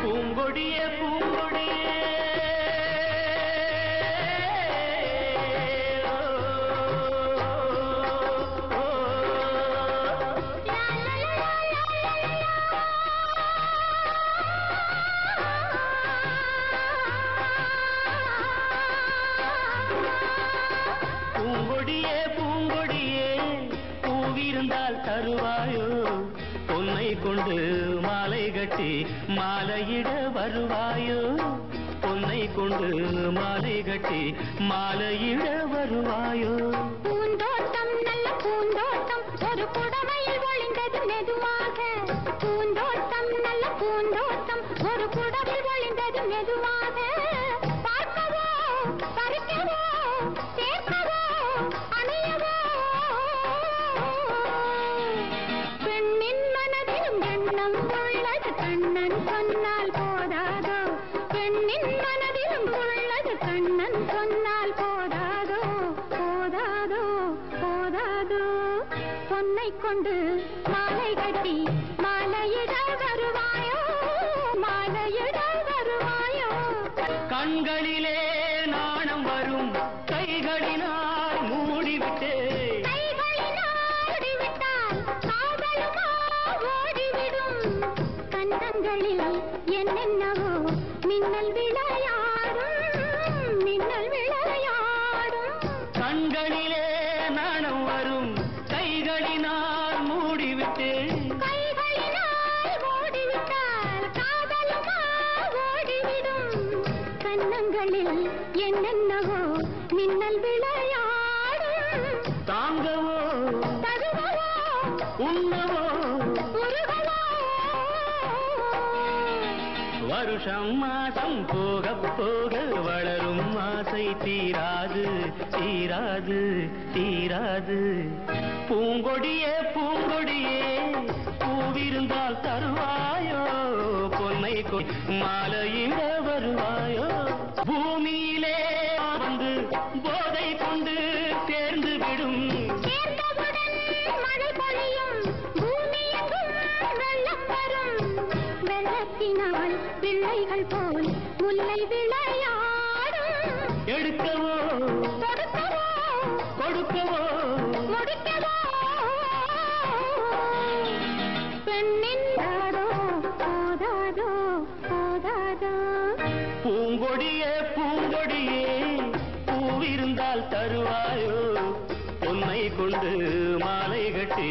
பூங்கொடியே பூங்கொடியே பூங்கொடியே பூங்கொடியே பூவிருந்தால் தருவாயோ பொன்னை கொண்டு மாலை கட்டி மாலையிட வருவாயோ பொன்னை கொண்டு மாலை கட்டி மாலையிட வருவாயோ பூந்தோட்டம் நல்ல பூந்தோட்டம் ஒரு புடவையில் ஒளிந்தது மெதுவாக பூந்தோட்டம் நல்ல பூந்தோட்டம் ஒரு புடவையில் ஒளிந்தது மெதுவாக பார்க்கவோ பறிக்கவோ சேர்க்கவோ அணையவோ பெண்ணின் மனதிலும் எண்ணம் உள்ளது கண்ணன் சொன்னால் போதாதோ பெண்ணின் மனதிலும் உள்ளது கண்ணன் சொன்னால் போதாதோ போதாதோ போதாதோ பொன்னை கொண்டு மாலை கட்டி மாலையிட வருவாயோ மாலையிட வருவாயோ கண்களிலே நாணம் வரும் கைகளினால் மூடிவிட்டே கைகளினால் ஓடிவிட்டால் காதலுமா ஓடிவிடும் கண்ணங்களில் என்னென்னவோ மின்னல் விளையாடும் மின்னல் விளையாடும் கண்களிலே நாணம் வரும் கைகளினால் மூடிவிட்டே கைகளினால் ஓடிவிட்டால் காதலுமா ஓடிவிடும் கண்ணங்களில் என்னென்னவோ மின்னல் விளையாடும் தாங்கவோ தருவவோ உண்ணவோ உருகவோ வருஷம் மாசம் போக போக வளரும் ஆசை தீராது தீராது தீராது பூங்கொடியே பூங்கொடியே பூவிருந்தால் தருவாயோ பொன்னை மாலையிட வருவாயோ பூமியிலே வந்து போதை கொண்டு சேர்ந்து விடும் சேர்ந்தவுடன் மழை பொழியும் பூமியெங்கும் வெள்ளம் வரும் வெள்ளத்தினால் பிள்ளைகள் போல் முல்லை விளையாடும் எடுக்கவோ கொடுக்கவோ கொடுக்கவோ முடிக்கவோ பெண்ணின் தாரோ போதாதோ போதாதோ பூங்கொடியே பூங்கொடியே பூவிருந்தால் தருவாயோ பொன்னை கொண்டு மாலை கட்டி